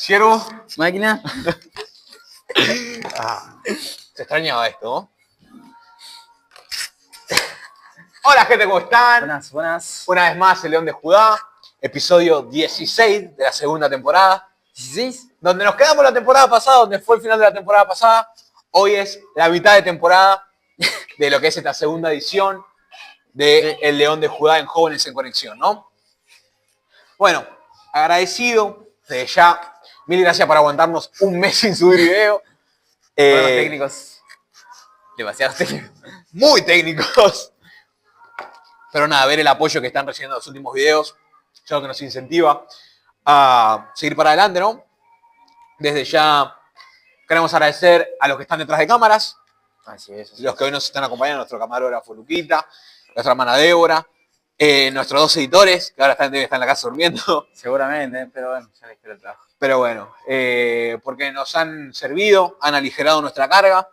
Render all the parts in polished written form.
Siervo. Máquina. Se extrañaba esto, ¿no? Hola gente, ¿cómo están? Buenas, buenas. Una vez más, el León de Judá, episodio 16 de la segunda temporada. 16. Donde nos quedamos la temporada pasada, donde fue el final de la temporada pasada. Hoy es la mitad de temporada de lo que es esta segunda edición de El León de Judá en Jóvenes en Conexión, ¿no? Bueno, agradecido desde ya. Mil gracias por aguantarnos un mes sin subir video. Problemas técnicos. Demasiados técnicos. Muy técnicos. Pero nada, ver el apoyo que están recibiendo en los últimos videos es algo que nos incentiva a seguir para adelante, ¿no? Desde ya queremos agradecer a los que están detrás de cámaras, Así es. los que hoy nos están acompañando, nuestro camarógrafo Luquita, nuestra hermana Débora, nuestros dos editores, que ahora están en la casa durmiendo. Seguramente, pero bueno, ya les espero el trabajo. Pero bueno, porque nos han servido, han aligerado nuestra carga.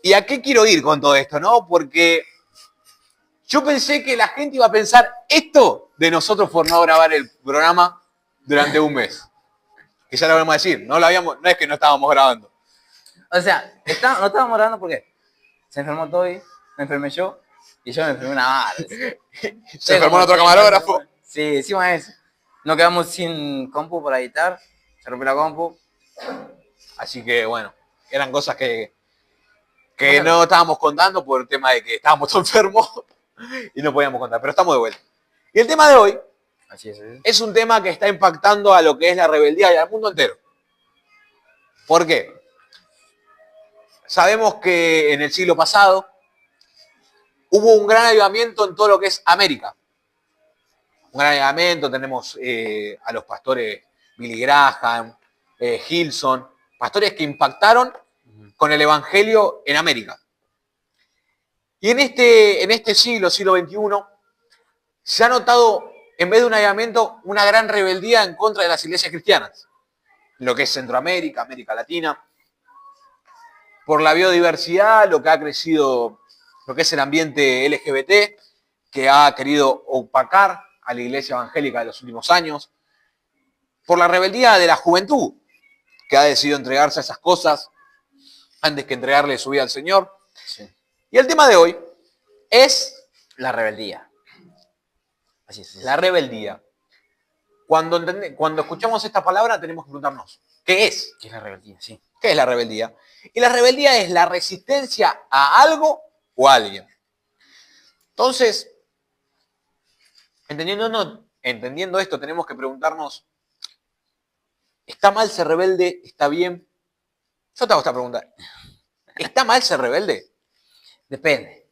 ¿Y a qué quiero ir con todo esto, no? Porque yo pensé que la gente iba a pensar esto de nosotros por no grabar el programa durante un mes. Que ya lo vamos a decir, no es que no estábamos grabando. O sea, no estábamos grabando porque se enfermó Toby, me enfermé yo, y yo me enfermé una madre. Se enfermó otro camarógrafo. Sí, encima de eso. Nos quedamos sin compu para editar, se rompió la compu. Así que bueno, eran cosas que no estábamos contando por el tema de que estábamos todos enfermos y no podíamos contar, pero estamos de vuelta. Y el tema de hoy Así es un tema que está impactando a lo que es la rebeldía y al mundo entero. ¿Por qué? Sabemos que en el siglo pasado hubo un gran avivamiento en todo lo que es América. Un gran avivamiento, tenemos a los pastores Billy Graham, Hillsong, pastores que impactaron con el evangelio en América. Y en este siglo XXI, se ha notado, en vez de un avivamiento, una gran rebeldía en contra de las iglesias cristianas. Lo que es Centroamérica, América Latina. Por la biodiversidad, lo que ha crecido, lo que es el ambiente LGBT, que ha querido opacar a la iglesia evangélica de los últimos años. Por la rebeldía de la juventud, que ha decidido entregarse a esas cosas antes que entregarle su vida al Señor. Sí. Y el tema de hoy es la rebeldía. Así es. La rebeldía. Cuando escuchamos esta palabra tenemos que preguntarnos, ¿qué es? ¿Qué es la rebeldía? Sí. ¿Qué es la rebeldía? Y la rebeldía es la resistencia a algo o a alguien. Entonces, entendiendo esto, tenemos que preguntarnos, ¿está mal ser rebelde? ¿Está bien? Yo te hago esta pregunta. ¿Está mal ser rebelde? Depende.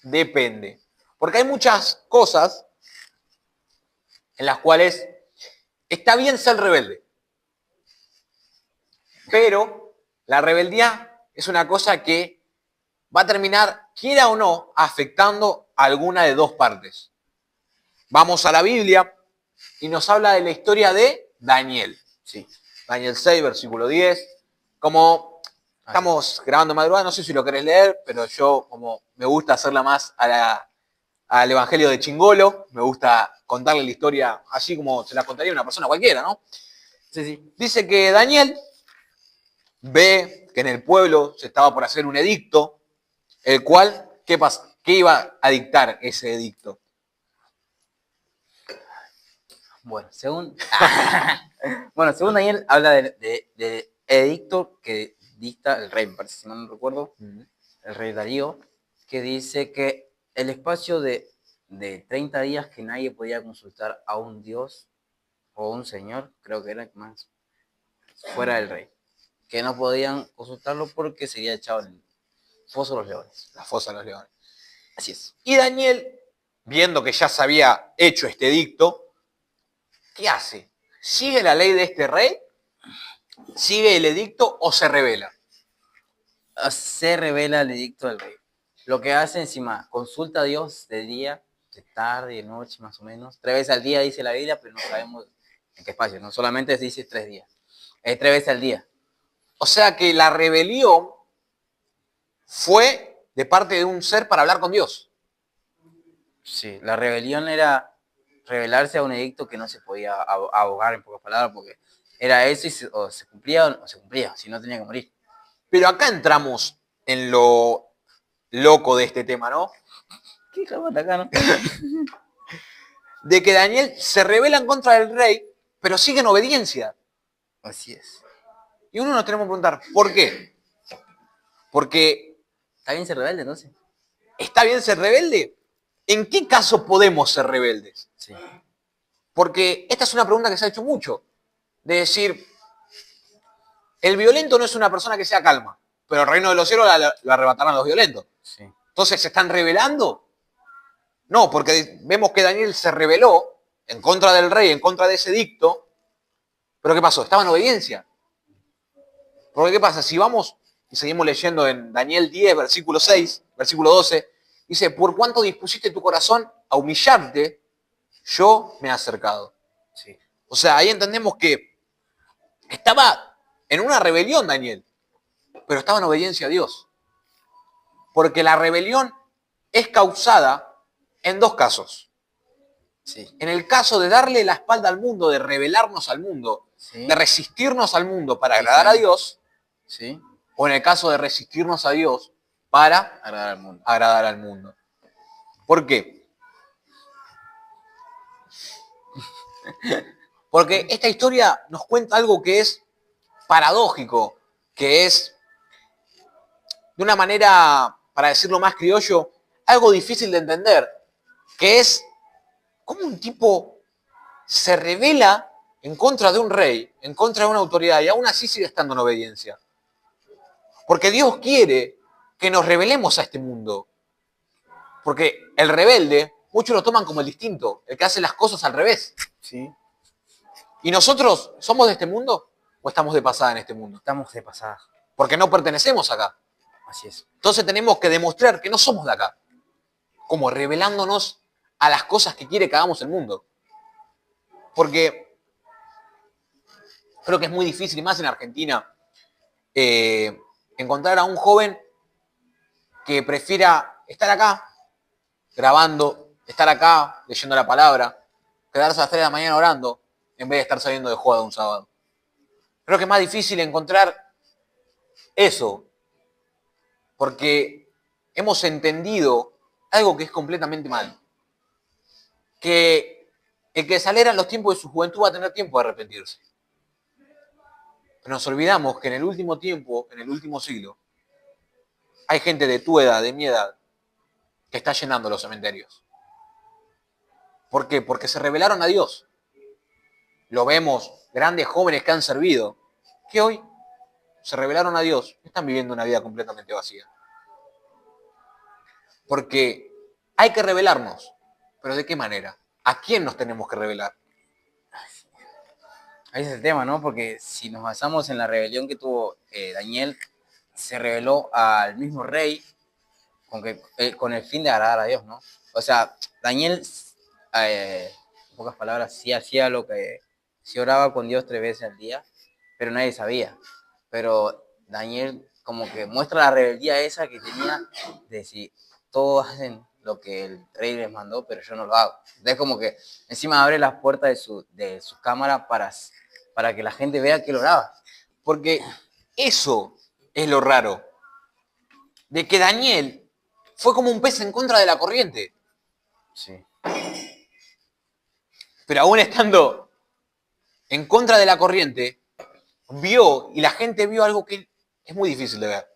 Depende. Porque hay muchas cosas en las cuales está bien ser rebelde. Pero la rebeldía es una cosa que va a terminar, quiera o no, afectando a alguna de dos partes. Vamos a la Biblia y nos habla de la historia de Daniel. Sí. Daniel 6, versículo 10. Como estamos grabando madrugada, no sé si lo querés leer, pero yo como me gusta hacerla más al Evangelio de Chingolo, me gusta contarle la historia así como se la contaría una persona cualquiera, ¿no? Sí. Dice que Daniel ve que en el pueblo se estaba por hacer un edicto, el cual, ¿qué pasa? ¿Qué iba a dictar ese edicto? Bueno, según Daniel, habla de edicto que dicta el rey, me parece, si mal no recuerdo, el rey Darío, que dice que el espacio de 30 días que nadie podía consultar a un dios o un señor, creo que era más, fuera del rey, que no podían consultarlo porque sería echado en el foso de los leones. La fosa de los leones. Así es. Y Daniel, viendo que ya se había hecho este edicto, ¿qué hace? ¿Sigue la ley de este rey? ¿Sigue el edicto o se rebela? Se revela el edicto del rey. Lo que hace encima, consulta a Dios de día, de tarde, de noche más o menos. 3 veces al día dice la Biblia, pero no sabemos en qué espacio. No solamente dice 3 días. Es 3 veces al día. O sea que la rebelión fue de parte de un ser para hablar con Dios. Sí, la rebelión era rebelarse a un edicto que no se podía abogar, en pocas palabras, porque era eso y o se cumplía o se cumplía, si no tenía que morir. Pero acá entramos en lo loco de este tema, ¿no? ¿Qué cabrón acá, no? De que Daniel se rebela en contra del rey, pero sigue en obediencia. Así es. Y uno nos tenemos que preguntar, ¿por qué? Porque ¿Está bien ser rebelde, entonces? ¿está bien ser rebelde? ¿En qué caso podemos ser rebeldes? Sí. Porque esta es una pregunta que se ha hecho mucho. De decir, el violento no es una persona que sea calma, pero el reino de los cielos lo arrebatarán los violentos. Sí. Entonces, ¿se están rebelando? No, porque vemos que Daniel se rebeló en contra del rey, en contra de ese edicto. ¿Pero qué pasó? Estaba en obediencia. Porque ¿qué pasa? Si vamos y seguimos leyendo en Daniel 10, versículo 6, versículo 12, dice, por cuanto dispusiste tu corazón a humillarte, yo me he acercado. Sí. O sea, ahí entendemos que estaba en una rebelión Daniel, pero estaba en obediencia a Dios. Porque la rebelión es causada en dos casos. Sí. En el caso de darle la espalda al mundo, de rebelarnos al mundo, Sí. de resistirnos al mundo para agradar a Dios, Sí. o en el caso de resistirnos a Dios para Agradar al mundo. agradar al mundo. ¿Por qué? Porque esta historia nos cuenta algo que es paradójico, que es, de una manera, para decirlo más criollo, algo difícil de entender, que es cómo un tipo se rebela en contra de un rey, en contra de una autoridad, y aún así sigue estando en obediencia. Porque Dios quiere que nos rebelemos a este mundo. Porque el rebelde, muchos lo toman como el distinto, el que hace las cosas al revés. Sí. ¿Y nosotros somos de este mundo o estamos de pasada en este mundo? Estamos de pasada. Porque no pertenecemos acá. Así es. Entonces tenemos que demostrar que no somos de acá. Como revelándonos a las cosas que quiere que hagamos el mundo. Porque creo que es muy difícil, y más en Argentina, encontrar a un joven que prefiera estar acá, grabando, estar acá, leyendo la palabra, quedarse a las 3 de la mañana orando, en vez de estar saliendo de joda un sábado. Creo que es más difícil encontrar eso, porque hemos entendido algo que es completamente mal. Que el que saliera en los tiempos de su juventud va a tener tiempo de arrepentirse. Pero nos olvidamos que en el último tiempo, en el último siglo, hay gente de tu edad, de mi edad, que está llenando los cementerios. ¿Por qué? Porque se rebelaron a Dios. Lo vemos, grandes jóvenes que han servido, que hoy se rebelaron a Dios, están viviendo una vida completamente vacía. Porque hay que rebelarnos, pero ¿de qué manera? ¿A quién nos tenemos que rebelar? Ahí es el tema, ¿no? Porque si nos basamos en la rebelión que tuvo Daniel, se rebeló al mismo rey con el fin de agradar a Dios, ¿no? O sea, Daniel, en pocas palabras, sí hacía lo que, sí oraba con Dios 3 veces al día, pero nadie sabía. Pero Daniel como que muestra la rebeldía esa que tenía de decir, todos hacen lo que el rey les mandó, pero yo no lo hago. Entonces como que encima abre las puertas de su cámara para que la gente vea que lo oraba. Porque eso es lo raro. De que Daniel fue como un pez en contra de la corriente. Sí. Pero aún estando en contra de la corriente, vio, y la gente vio algo que es muy difícil de ver.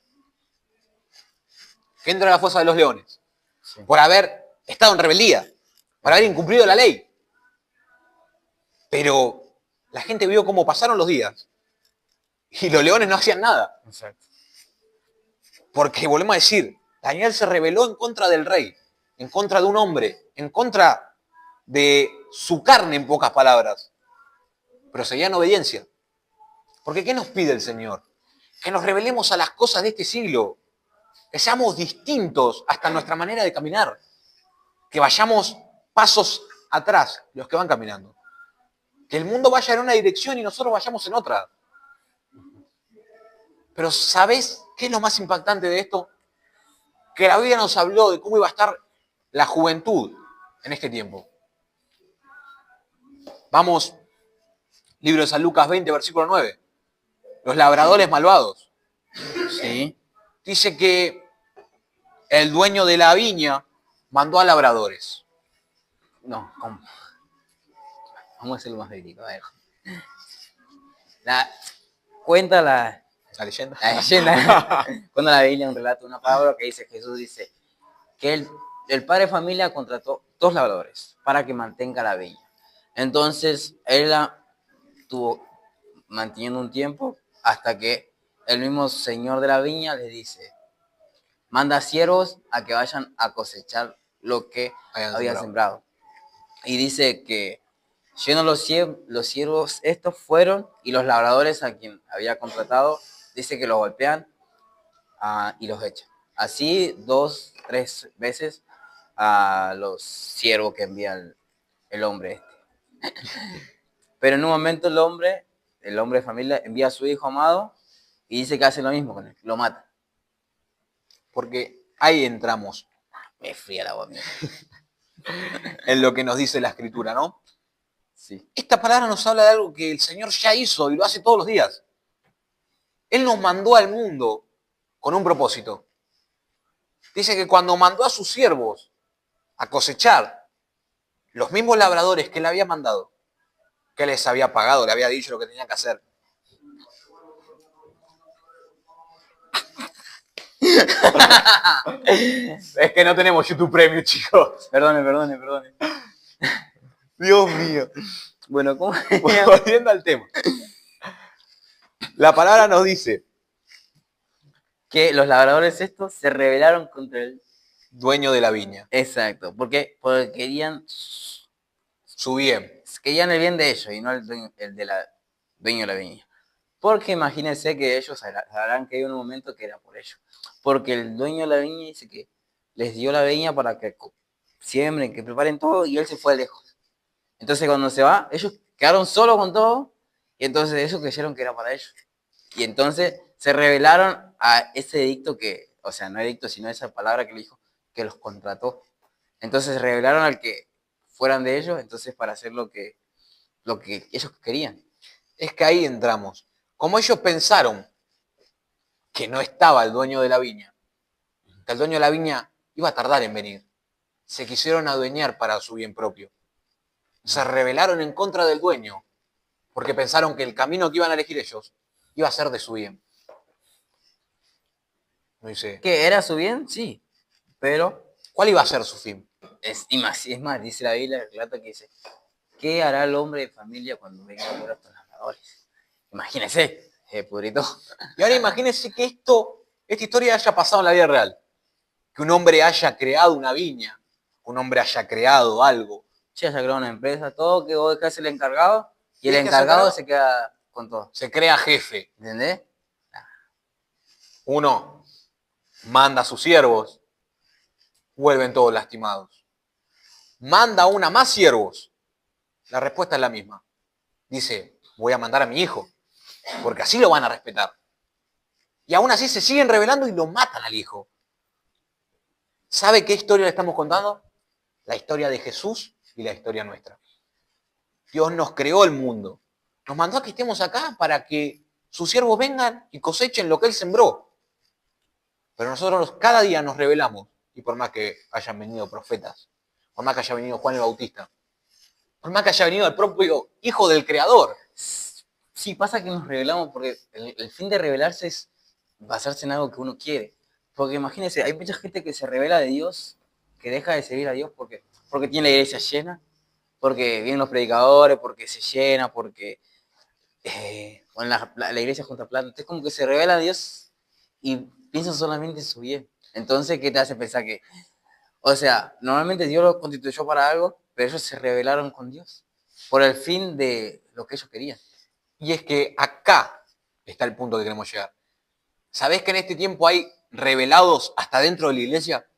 Que entra a la fosa de los leones. Sí. Por haber estado en rebeldía. Por haber incumplido la ley. Pero la gente vio cómo pasaron los días. Y los leones no hacían nada. Exacto. Porque, volvemos a decir, Daniel se rebeló en contra del rey, en contra de un hombre, en contra de su carne, en pocas palabras. Pero seguía en obediencia. Porque ¿qué nos pide el Señor? Que nos rebelemos a las cosas de este siglo. Que seamos distintos hasta en nuestra manera de caminar. Que vayamos pasos atrás, los que van caminando. Que el mundo vaya en una dirección y nosotros vayamos en otra. Pero ¿sabés qué es lo más impactante de esto? Que la Biblia nos habló de cómo iba a estar la juventud en este tiempo. Vamos, libro de San Lucas 20, versículo 9. Los labradores malvados. Sí. Dice que el dueño de la viña mandó a labradores. No, ¿cómo? Vamos a hacerlo más verídico. A ver. Cuenta la ¿La leyenda? leyenda, cuando la Biblia un relato, una palabra que dice, Jesús dice que el padre de familia contrató 2 labradores para que mantenga la viña. Entonces, él la estuvo manteniendo un tiempo hasta que el mismo señor de la viña le dice, manda siervos a que vayan a cosechar lo que había sembrado. Y dice que llenos los siervos estos fueron y los labradores a quien había contratado, dice que los golpean y los echan. Así 2, 3 veces a los siervos que envía el hombre este. Pero en un momento el hombre de familia, envía a su hijo amado y dice que hace lo mismo con él, lo mata. Porque ahí entramos. Me fría la agua mía. En lo que nos dice la Escritura, ¿no? Sí. Esta palabra nos habla de algo que el Señor ya hizo y lo hace todos los días. Él nos mandó al mundo con un propósito. Dice que cuando mandó a sus siervos a cosechar, los mismos labradores que le había mandado, que les había pagado, le había dicho lo que tenían que hacer. Es que no tenemos YouTube Premium, chicos. Perdone. Dios mío. Bueno, ¿cómo? Volviendo al tema. La palabra nos dice Que los labradores estos se rebelaron contra el dueño de la viña. Exacto. ¿Por qué? Porque Su bien. querían el bien de ellos y no el dueño de la viña. Porque imagínense que ellos sabrán que hay un momento que era por ellos. Porque el dueño de la viña dice que les dio la viña para que siembren, que preparen todo y él se fue lejos. Entonces cuando se va, ellos quedaron solos con todo y entonces ellos creyeron que era para ellos. Y entonces se rebelaron a ese edicto que, o sea, no edicto, sino esa palabra que le dijo, que los contrató. Entonces se rebelaron al que fueran de ellos, entonces para hacer lo que ellos querían. Es que ahí entramos. Como ellos pensaron que no estaba el dueño de la viña, que el dueño de la viña iba a tardar en venir, se quisieron adueñar para su bien propio. Se rebelaron en contra del dueño, porque pensaron que el camino que iban a elegir ellos iba a ser de su bien. No dice, ¿Que era su bien? Sí, pero ¿cuál iba a ser su fin? es más, dice la Biblia, el relato que dice, ¿qué hará el hombre de familia cuando venga a ver a estos labradores? Imagínense, purito. Y ahora imagínense que esta historia haya pasado en la vida real. Que un hombre haya creado una viña, un hombre haya creado algo. Sí, haya creado una empresa, todo, que vos dejás el encargado y el encargado se queda con todo. Se crea jefe. ¿Entendés? Uno manda a sus siervos, vuelven todos lastimados. Manda aún a más siervos. La respuesta es la misma. Dice, voy a mandar a mi hijo, porque así lo van a respetar. Y aún así se siguen rebelando y lo matan al hijo. ¿Sabe qué historia le estamos contando? La historia de Jesús y la historia nuestra. Dios nos creó el mundo. Nos mandó a que estemos acá para que sus siervos vengan y cosechen lo que Él sembró. Pero nosotros cada día nos rebelamos. Y por más que hayan venido profetas, por más que haya venido Juan el Bautista, por más que haya venido el propio Hijo del Creador. Sí, pasa que nos rebelamos porque el fin de rebelarse es basarse en algo que uno quiere. Porque imagínense, hay mucha gente que se revela de Dios, que deja de seguir a Dios porque tiene la iglesia llena, porque vienen los predicadores, porque se llena, porque la iglesia junta plata. Entonces como que se revela a Dios y piensan solamente en su bien. Entonces, ¿qué te hace pensar que? O sea, normalmente Dios los constituyó para algo, pero ellos se rebelaron con Dios por el fin de lo que ellos querían. Y es que acá está el punto que queremos llegar. ¿Sabés que en este tiempo hay rebelados hasta dentro de la iglesia?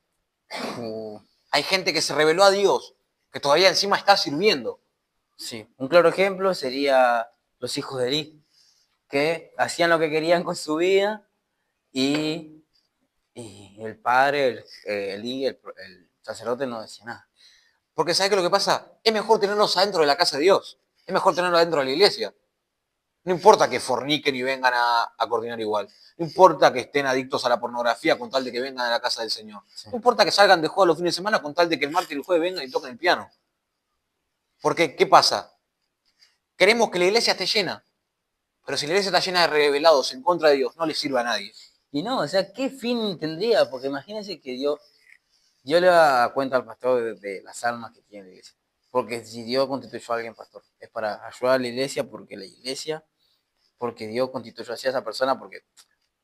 Hay gente que se rebeló a Dios, que todavía encima está sirviendo. Sí, un claro ejemplo sería los hijos de Eli, que hacían lo que querían con su vida y el padre, Eli, el sacerdote, no decía nada. Porque ¿sabés qué es lo que pasa? Es mejor tenerlos adentro de la casa de Dios. Es es mejor tenerlo adentro de la iglesia. No importa que forniquen y vengan a coordinar igual. No importa que estén adictos a la pornografía con tal de que vengan a la casa del Señor. Sí. No importa que salgan de juego los fines de semana con tal de que el martes y el jueves vengan y toquen el piano. Porque, ¿qué pasa? Queremos que la iglesia esté llena. Pero si la iglesia está llena de revelados en contra de Dios, no le sirve a nadie. Y no, o sea, ¿qué fin tendría? Porque imagínense que yo le da cuenta al pastor de las almas que tiene la iglesia. Porque si Dios constituyó a alguien pastor, es para ayudar a la iglesia, porque Dios constituyó así a esa persona,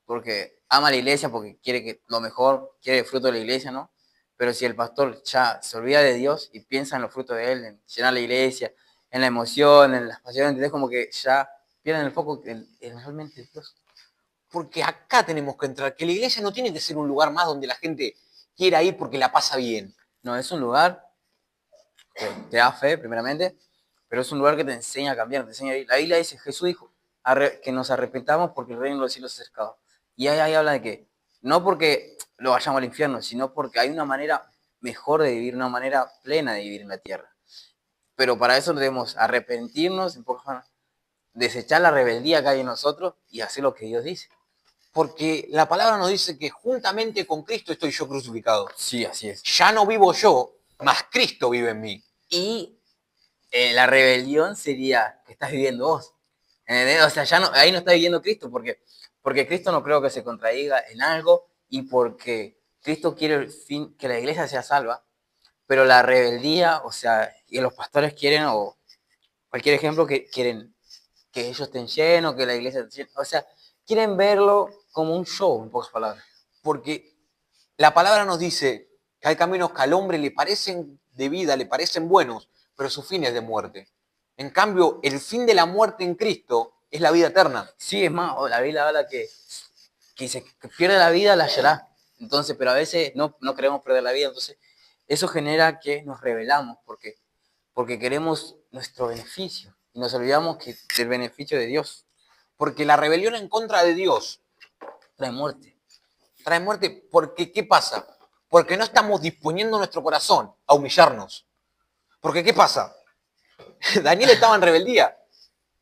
porque ama a la iglesia, porque quiere que lo mejor, quiere el fruto de la iglesia, ¿no? Pero si el pastor ya se olvida de Dios y piensa en los frutos de él, en llenar la iglesia, en la emoción, en las pasiones, ¿entendés? Como que ya pierden el foco en realmente Dios. Porque acá tenemos que entrar, que la iglesia no tiene que ser un lugar más donde la gente quiera ir porque la pasa bien. No, es un lugar que te da fe, primeramente, pero es un lugar que te enseña a cambiar, te enseña a ir. La Biblia dice, Jesús dijo, que nos arrepentamos porque el reino de los cielos se acercado. Y ahí habla de que, no porque lo vayamos al infierno, sino porque hay una manera mejor de vivir, una manera plena de vivir en la tierra. Pero para eso debemos arrepentirnos, en pocas palabras, desechar la rebeldía que hay en nosotros y hacer lo que Dios dice. Porque la palabra nos dice que juntamente con Cristo estoy yo crucificado. Sí, así es. Ya no vivo yo, mas Cristo vive en mí. Y la rebelión sería que estás viviendo vos. O sea, ya no, ahí no está viviendo Cristo, porque Cristo no creo que se contradiga en algo y porque Cristo quiere el fin, que la iglesia sea salva, pero la rebeldía, o sea, y los pastores quieren, o cualquier ejemplo, que quieren que ellos estén llenos, que la iglesia esté llena, o sea, quieren verlo como un show, en pocas palabras. Porque la palabra nos dice que hay caminos que al hombre le parecen de vida, le parecen buenos, pero su fin es de muerte. En cambio, el fin de la muerte en Cristo es la vida eterna. Sí, es más, la Biblia habla que pierde la vida, la hallará. Entonces, pero a veces no queremos perder la vida, entonces eso genera que nos rebelamos, porque queremos nuestro beneficio y nos olvidamos del beneficio de Dios. Porque la rebelión en contra de Dios Trae muerte. trae muerte. Porque, ¿qué pasa? Porque no estamos disponiendo nuestro corazón a humillarnos. Porque, ¿qué pasa? Daniel estaba en rebeldía.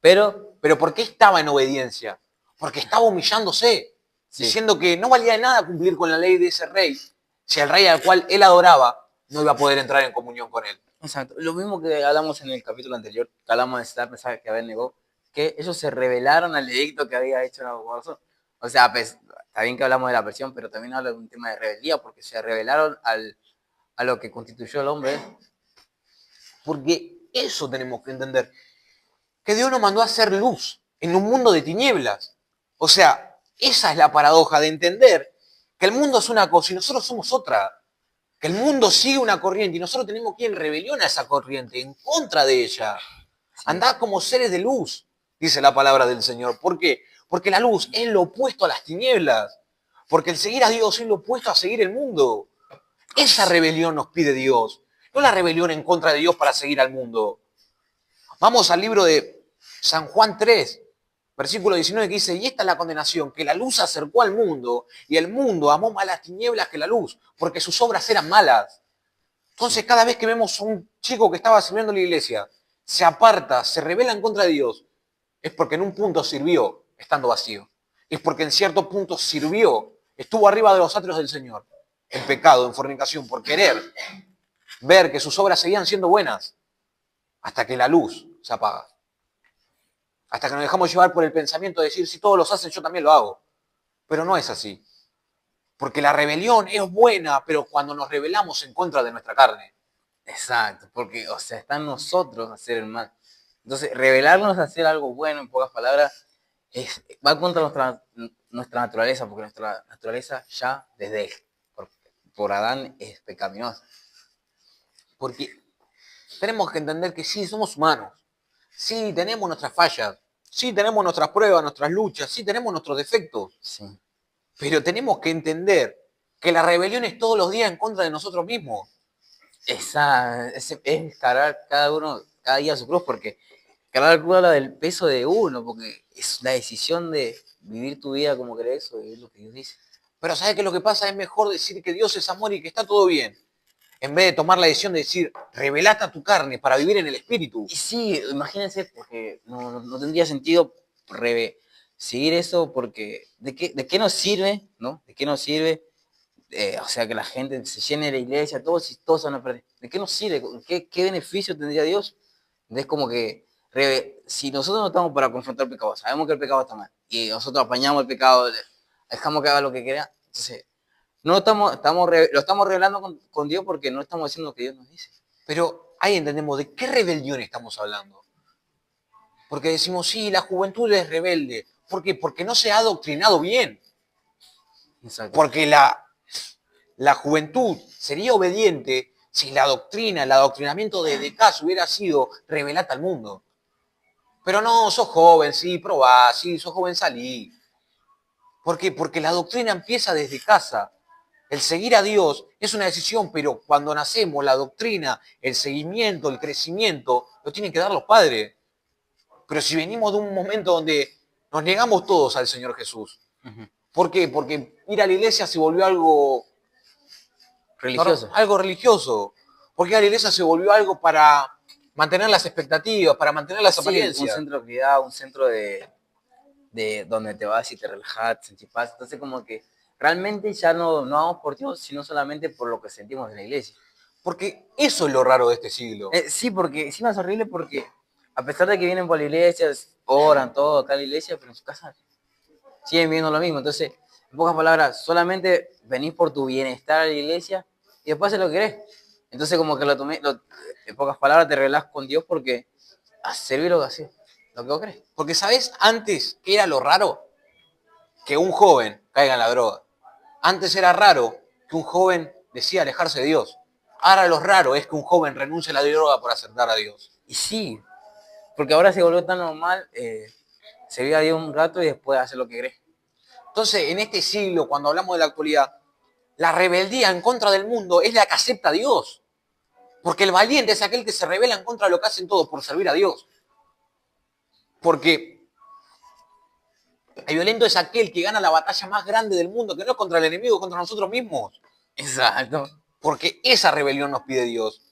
Pero ¿por qué estaba en obediencia? Porque estaba humillándose, Sí. diciendo que no valía de nada cumplir con la ley de ese rey, si el rey al cual él adoraba no iba a poder entrar en comunión con él. Exacto. Lo mismo que hablamos en el capítulo anterior, que hablamos de esta mensaje que Abednego, que ellos se rebelaron al edicto que había hecho Nabucodonosor. O sea, pues, está bien que hablamos de la presión, pero también habla de un tema de rebeldía, porque se rebelaron a lo que constituyó el hombre. Porque eso tenemos que entender, que Dios nos mandó a hacer luz en un mundo de tinieblas. O sea, esa es la paradoja de entender que el mundo es una cosa y nosotros somos otra. Que el mundo sigue una corriente y nosotros tenemos que ir en rebelión a esa corriente, en contra de ella. Andad como seres de luz, dice la palabra del Señor. ¿Por qué? Porque la luz es lo opuesto a las tinieblas. Porque el seguir a Dios es lo opuesto a seguir el mundo. Esa rebelión nos pide Dios. No la rebelión en contra de Dios para seguir al mundo. Vamos al libro de San Juan 3, versículo 19, que dice, y esta es la condenación, que la luz se acercó al mundo y el mundo amó más las tinieblas que la luz, porque sus obras eran malas. Entonces, cada vez que vemos a un chico que estaba sirviendo en la iglesia, se aparta, se rebela en contra de Dios, es porque en un punto sirvió estando vacío. Es porque en cierto punto sirvió, estuvo arriba de los atrios del Señor, en pecado, en fornicación, por querer ver que sus obras seguían siendo buenas, hasta que la luz se apaga. Hasta que nos dejamos llevar por el pensamiento de decir, si todos los hacen, yo también lo hago. Pero no es así. Porque la rebelión es buena, pero cuando nos rebelamos en contra de nuestra carne. Exacto, porque, o sea, está en nosotros hacer el mal. Entonces, rebelarnos a hacer algo bueno, en pocas palabras, va contra nuestra naturaleza, porque nuestra naturaleza ya desde por Adán es pecaminosa. Porque tenemos que entender que sí, somos humanos. Sí, tenemos nuestras fallas. Sí, tenemos nuestras pruebas, nuestras luchas. Sí, tenemos nuestros defectos. Sí. Pero tenemos que entender que la rebelión es todos los días en contra de nosotros mismos. Es cargar cada día su cruz, porque cargar la cruz habla del peso de uno, porque es la decisión de vivir tu vida como querés, eso es lo que Dios dice. Pero ¿sabes qué? Lo que pasa es mejor decir que Dios es amor y que está todo bien. En vez de tomar la decisión de decir, rebelate a tu carne para vivir en el espíritu. Y sí, imagínense, porque no tendría sentido seguir eso, porque ¿de qué nos sirve, no? ¿De qué nos sirve? O sea, que la gente se llene de la iglesia, todos van a perder. ¿De qué nos sirve? ¿Qué beneficio tendría Dios? Es como que si nosotros no estamos para confrontar el pecado, sabemos que el pecado está mal, y nosotros apañamos el pecado, dejamos que haga lo que quiera, entonces no lo estamos revelando con Dios porque no estamos haciendo lo que Dios nos dice. Pero ahí entendemos de qué rebelión estamos hablando. Porque decimos, sí, la juventud es rebelde. ¿Por qué? Porque no se ha adoctrinado bien. Exacto. Porque la juventud sería obediente si la doctrina, el adoctrinamiento de casa hubiera sido revelata al mundo. Pero no, sos joven, sí, probá, sí, sos joven, salí. ¿Por qué? Porque la doctrina empieza desde casa. El seguir a Dios es una decisión, pero cuando nacemos, la doctrina, el seguimiento, el crecimiento, lo tienen que dar los padres. Pero si venimos de un momento donde nos negamos todos al Señor Jesús, ¿por qué? Porque ir a la iglesia se volvió algo Religioso. algo religioso. Porque ir a la iglesia se volvió algo para mantener las expectativas, para mantener las apariencias. Un centro de actividad, un centro de donde te vas y te relajas, te sentís paz. Entonces, como que realmente ya no vamos por Dios, sino solamente por lo que sentimos en la iglesia. Porque eso es lo raro de este siglo. Sí, porque encima es horrible porque a pesar de que vienen por la iglesia, oran todo acá en la iglesia, pero en su casa siguen viendo lo mismo. Entonces, en pocas palabras, solamente venís por tu bienestar a la iglesia y después haces lo que querés. Entonces, como que en pocas palabras, te relás con Dios porque servir lo que haces, lo que vos querés. Porque, ¿sabés antes qué era lo raro? Que un joven caiga en la droga. Antes era raro que un joven decida alejarse de Dios. Ahora lo raro es que un joven renuncie a la droga por aceptar a Dios. Y sí, porque ahora se volvió tan normal servir a Dios un rato y después hacer lo que querés. Entonces, en este siglo, cuando hablamos de la actualidad, la rebeldía en contra del mundo es la que acepta a Dios. Porque el valiente es aquel que se rebela en contra de lo que hacen todos por servir a Dios. Porque el violento es aquel que gana la batalla más grande del mundo, que no es contra el enemigo, es contra nosotros mismos. Exacto. Porque esa rebelión nos pide Dios.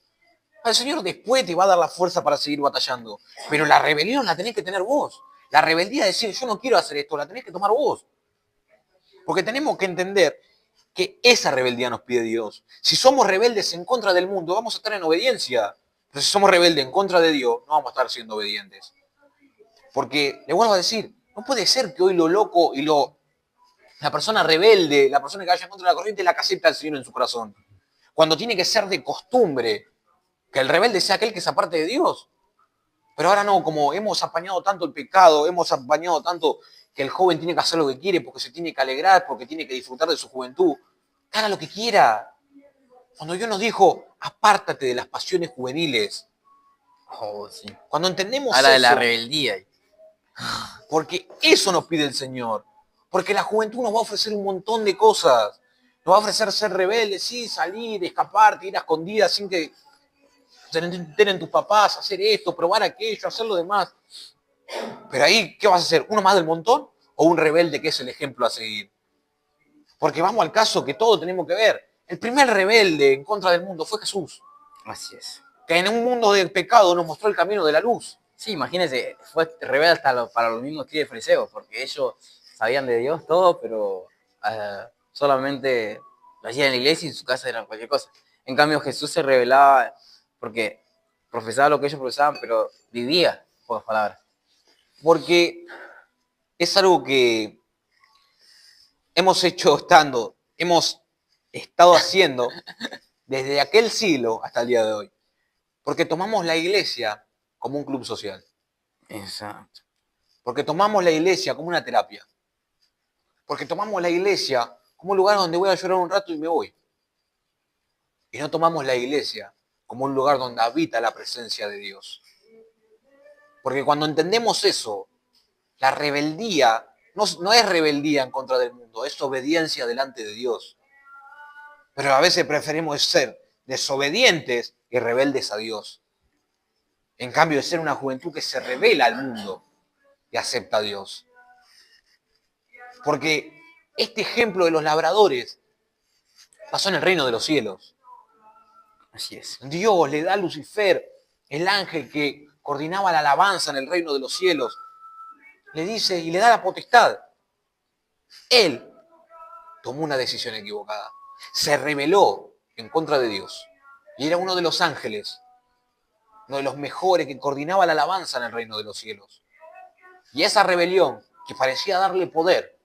El Señor después te va a dar la fuerza para seguir batallando. Pero la rebelión la tenés que tener vos. La rebeldía de decir, yo no quiero hacer esto, la tenés que tomar vos. Porque tenemos que entender que esa rebeldía nos pide Dios. Si somos rebeldes en contra del mundo, vamos a estar en obediencia. Pero si somos rebeldes en contra de Dios, no vamos a estar siendo obedientes. Porque, le vuelvo a decir, no puede ser que hoy lo loco y la persona rebelde, la persona que vaya en contra de la corriente, la que acepta al Señor en su corazón. Cuando tiene que ser de costumbre que el rebelde sea aquel que se aparte de Dios. Pero ahora no, como hemos apañado tanto el pecado, hemos apañado tanto que el joven tiene que hacer lo que quiere porque se tiene que alegrar, porque tiene que disfrutar de su juventud, que haga lo que quiera. Cuando Dios nos dijo, apártate de las pasiones juveniles. Oh, sí. Cuando entendemos Habla eso, de la rebeldía. porque eso nos pide el Señor. Porque la juventud nos va a ofrecer un montón de cosas. Nos va a ofrecer ser rebeldes, sí, salir, escaparte, ir a escondidas sin que se enteren tus papás, hacer esto, probar aquello, hacer lo demás. Pero ahí, ¿qué vas a hacer? ¿Uno más del montón o un rebelde que es el ejemplo a seguir? Porque vamos al caso que todos tenemos que ver. El primer rebelde en contra del mundo fue Jesús. Así es. Que en un mundo de pecado nos mostró el camino de la luz. Sí, imagínense, fue rebelde hasta para los mismos escribas fariseos, porque ellos sabían de Dios todo, pero solamente lo hacían en la iglesia y en su casa eran cualquier cosa. En cambio, Jesús se revelaba porque profesaba lo que ellos profesaban, pero vivía, en pocas palabras. Porque es algo que hemos estado haciendo desde aquel siglo hasta el día de hoy. Porque tomamos la iglesia como un club social. Exacto. Porque tomamos la iglesia como una terapia. Porque tomamos la iglesia como un lugar donde voy a llorar un rato y me voy. Y no tomamos la iglesia como un lugar donde habita la presencia de Dios. Porque cuando entendemos eso, la rebeldía no es rebeldía en contra del mundo, es obediencia delante de Dios. Pero a veces preferimos ser desobedientes y rebeldes a Dios. En cambio de ser una juventud que se revela al mundo y acepta a Dios. Porque este ejemplo de los labradores pasó en el reino de los cielos. Así es. Dios le da a Lucifer, el ángel que coordinaba la alabanza en el reino de los cielos, le dice y le da la potestad. Él tomó una decisión equivocada. Se rebeló en contra de Dios. Y era uno de los ángeles, uno de los mejores que coordinaba la alabanza en el reino de los cielos. Y esa rebelión, que parecía darle poder,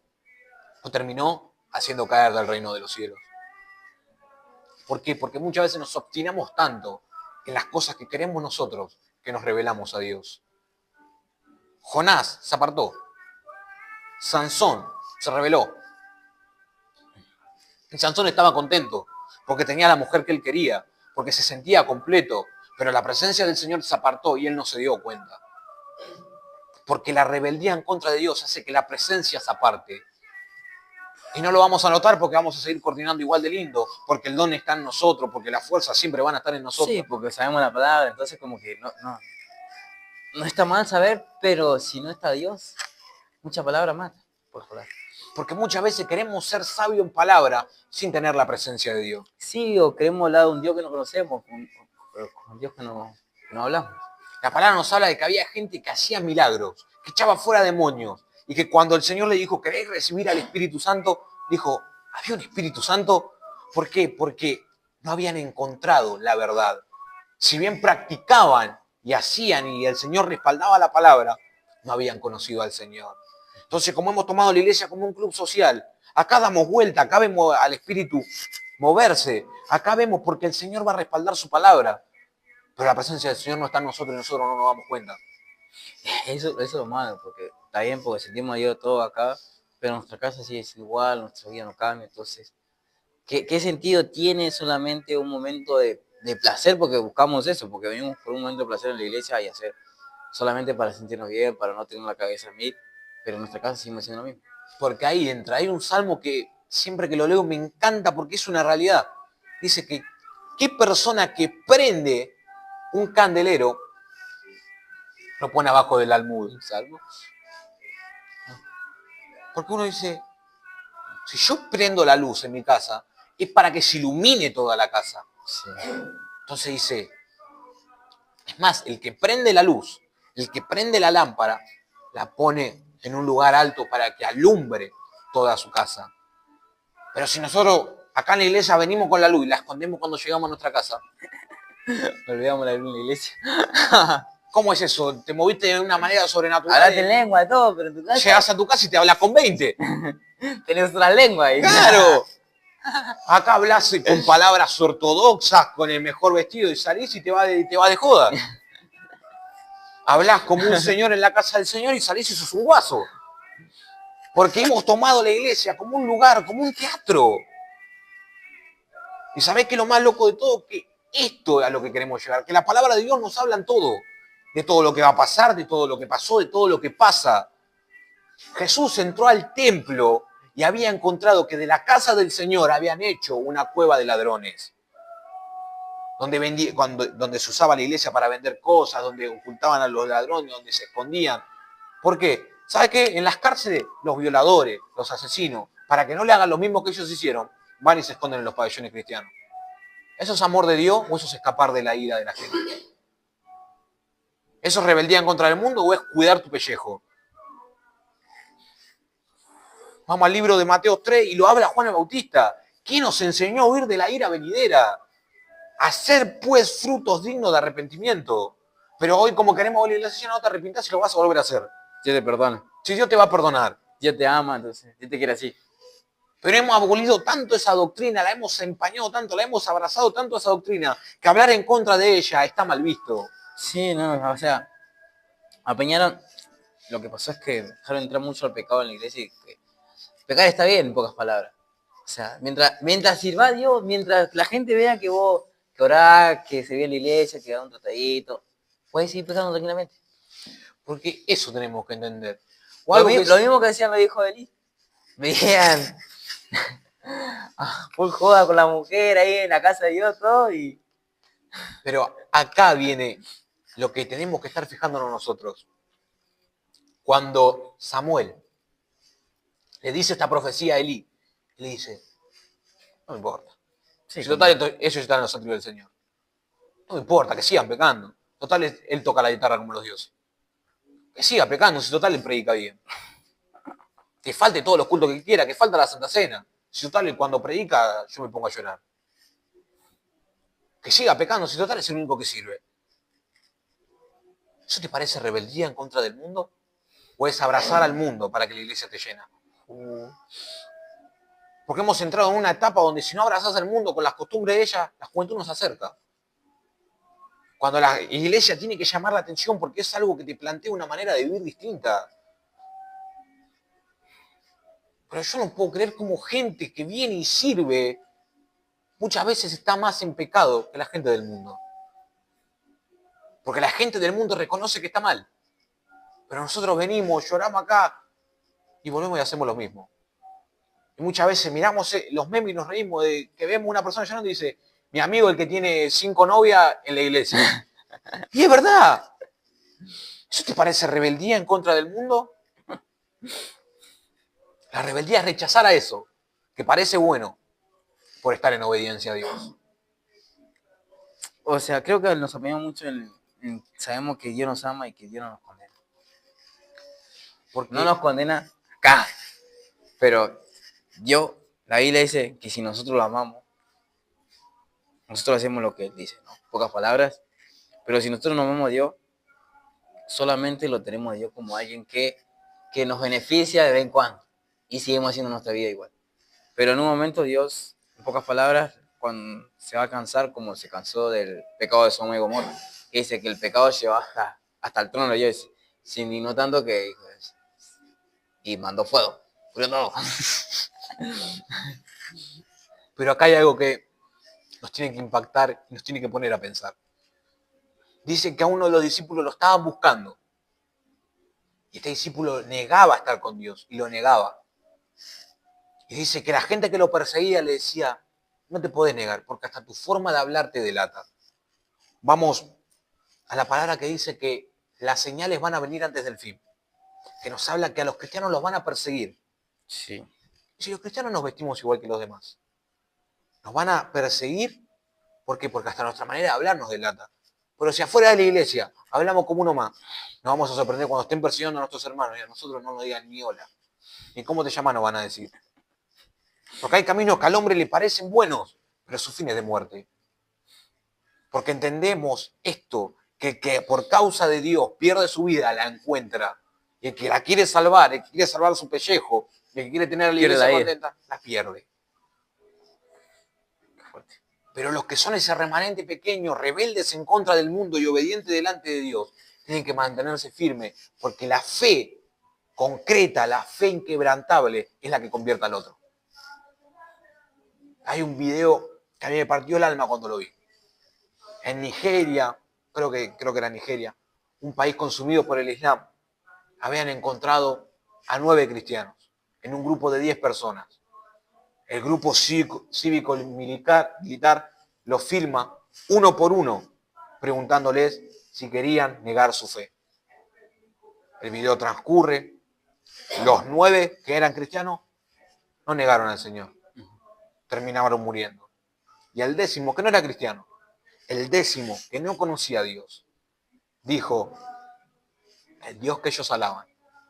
lo terminó haciendo caer del reino de los cielos. ¿Por qué? Porque muchas veces nos obstinamos tanto en las cosas que queremos nosotros que nos rebelamos a Dios. Jonás se apartó. Sansón se rebeló. Y Sansón estaba contento porque tenía a la mujer que él quería, porque se sentía completo, pero la presencia del Señor se apartó y él no se dio cuenta. Porque la rebeldía en contra de Dios hace que la presencia se aparte. Y no lo vamos a notar porque vamos a seguir coordinando igual de lindo, porque el don está en nosotros, porque las fuerzas siempre van a estar en nosotros. Sí, porque sabemos la palabra, entonces como que no está mal saber, pero si no está Dios, mucha palabra mata, por favor. Porque muchas veces queremos ser sabios en palabra sin tener la presencia de Dios. Sí, o queremos hablar de un Dios que no conocemos, con un Dios que no hablamos. La palabra nos habla de que había gente que hacía milagros, que echaba fuera demonios, y que cuando el Señor le dijo, ¿queréis recibir al Espíritu Santo? Dijo, ¿había un Espíritu Santo? ¿Por qué? Porque no habían encontrado la verdad. Si bien practicaban y hacían y el Señor respaldaba la palabra, no habían conocido al Señor. Entonces, como hemos tomado la iglesia como un club social, acá damos vuelta, acá vemos al Espíritu moverse, acá vemos porque el Señor va a respaldar su palabra, pero la presencia del Señor no está en nosotros y nosotros no nos damos cuenta. Eso es lo malo, porque está bien, porque sentimos a Dios todo acá, pero nuestra casa sí es igual, nuestra vida no cambia, entonces, ¿qué sentido tiene solamente un momento de placer? Porque buscamos eso, porque venimos por un momento de placer en la iglesia y hacer solamente para sentirnos bien, para no tener la cabeza a mil, pero en nuestra casa seguimos haciendo lo mismo. Porque ahí entra, hay un salmo que siempre que lo leo me encanta porque es una realidad. Dice que qué persona que prende un candelero lo pone abajo del almud, ¿un salmo? Porque uno dice, si yo prendo la luz en mi casa, es para que se ilumine toda la casa. Sí. Entonces dice, es más, el que prende la luz, el que prende la lámpara, la pone en un lugar alto para que alumbre toda su casa. Pero si nosotros acá en la iglesia venimos con la luz y la escondemos cuando llegamos a nuestra casa, Olvidamos la luz en la iglesia. ¿cómo es eso? Te moviste de una manera sobrenatural. Hablaste en lengua, todo, pero en tu casa. Llegás a tu casa y te hablas con 20. Tenés otra lengua ahí. ¡Claro! Acá hablas con palabras ortodoxas, con el mejor vestido y salís y te va de joda. Hablás como un señor en la casa del Señor y salís y sos un guaso. Porque hemos tomado la iglesia como un lugar, como un teatro. Y sabés que lo más loco de todo, que esto es a lo que queremos llegar, que la palabra de Dios nos habla en todo, de todo lo que va a pasar, de todo lo que pasó, de todo lo que pasa. Jesús entró al templo y había encontrado que de la casa del Señor habían hecho una cueva de ladrones, donde se usaba la iglesia para vender cosas, donde ocultaban a los ladrones, donde se escondían. ¿Por qué? ¿Sabe qué? En las cárceles, los violadores, los asesinos, para que no le hagan lo mismo que ellos hicieron, van y se esconden en los pabellones cristianos. ¿Eso es amor de Dios o eso es escapar de la ira de la gente? ¿Eso es rebeldía en contra del mundo o es cuidar tu pellejo? Vamos al libro de Mateo 3 y lo habla Juan el Bautista. ¿Quién nos enseñó a huir de la ira venidera? Hacer pues frutos dignos de arrepentimiento. Pero hoy como queremos oír la iglesia, no te arrepientas y lo vas a volver a hacer. Dios te perdona. Si Dios te va a perdonar. Dios te ama, entonces Dios te quiere así. Pero hemos abolido tanto esa doctrina, la hemos empañado tanto, la hemos abrazado tanto esa doctrina, que hablar en contra de ella está mal visto. Sí, no, o sea, apeñaron. Lo que pasó es que dejaron entrar mucho al pecado en la iglesia y que pecar está bien, en pocas palabras. O sea, mientras sirva a Dios, mientras la gente vea que vos que orás, que se ve en la iglesia, que da un tratadito, puedes seguir pecando tranquilamente. Porque eso tenemos que entender. Lo mismo que decían los hijos de Eli. Veían full joda con la mujer ahí en la casa de Dios, todo y... Pero acá viene lo que tenemos que estar fijándonos nosotros. Cuando Samuel le dice esta profecía a Elí, le dice, no me importa. Sí, Si total, ellos están en los atrios del Señor. No me importa, que sigan pecando. Total, él toca la guitarra como los dioses. Que siga pecando, si total él predica bien. Que falte todos los cultos que quiera, que falta la Santa Cena. Si total él cuando predica yo me pongo a llorar. Que siga pecando, si total es el único que sirve. ¿Eso te parece rebeldía en contra del mundo? ¿O es abrazar al mundo para que la iglesia te llene? Porque hemos entrado en una etapa donde si no abrazas al mundo con las costumbres de ella, la juventud no se acerca. Cuando la iglesia tiene que llamar la atención porque es algo que te plantea una manera de vivir distinta. Pero yo no puedo creer cómo gente que viene y sirve muchas veces está más en pecado que la gente del mundo. Porque la gente del mundo reconoce que está mal. Pero nosotros venimos, lloramos acá y volvemos y hacemos lo mismo. Y muchas veces miramos los memes y nos reímos de que vemos una persona llorando y dice, mi amigo el que tiene 5 novias en la iglesia. Y es verdad. ¿Eso te parece rebeldía en contra del mundo? La rebeldía es rechazar a eso, que parece bueno, por estar en obediencia a Dios. O sea, creo que nos apoyamos mucho en sabemos que Dios nos ama y que Dios no nos condena. Porque no nos condena acá, pero la Biblia dice que si nosotros lo amamos, nosotros hacemos lo que Él dice, ¿no? Pocas palabras, pero si nosotros no amamos a Dios, solamente lo tenemos a Dios como alguien que nos beneficia de vez en cuando y seguimos haciendo nuestra vida igual. Pero en un momento Dios, en pocas palabras, cuando se va a cansar, como se cansó del pecado de Sodoma y Gomorra, que dice que el pecado lleva hasta el trono de Dios, se indignó tanto que y mandó fuego, murió todo. Pero acá hay algo que nos tiene que impactar y nos tiene que poner a pensar. Dice que a uno de los discípulos lo estaban buscando. Y este discípulo negaba estar con Dios y lo negaba. Y dice que la gente que lo perseguía le decía, no te podés negar, porque hasta tu forma de hablar te delata. Vamos a la palabra que dice que las señales van a venir antes del fin. Que nos habla que a los cristianos los van a perseguir. Sí. Y si los cristianos nos vestimos igual que los demás, nos van a perseguir, ¿por qué? Porque hasta nuestra manera de hablar nos delata. Pero si afuera de la iglesia hablamos como uno más, nos vamos a sorprender cuando estén persiguiendo a nuestros hermanos y a nosotros no nos digan ni hola. Ni cómo te llamas nos van a decir. Porque hay caminos que al hombre le parecen buenos, pero su fin es de muerte. Porque entendemos esto, que por causa de Dios pierde su vida, la encuentra. Y el que la quiere salvar, el que quiere salvar su pellejo, el que quiere tener a la iglesia contenta, la pierde. Pero los que son ese remanente pequeño, rebeldes en contra del mundo y obedientes delante de Dios, tienen que mantenerse firmes, porque la fe concreta, la fe inquebrantable, es la que convierte al otro. Hay un video que a mí me partió el alma cuando lo vi. En Nigeria, creo que era Nigeria, un país consumido por el Islam, habían encontrado a 9 cristianos en un grupo de 10 personas. El grupo cívico-militar los filma uno por uno, preguntándoles si querían negar su fe. El video transcurre, los 9 que eran cristianos no negaron al Señor, terminaron muriendo. Y el 10º, que no era cristiano, el 10º, que no conocía a Dios, dijo, el Dios que ellos alaban,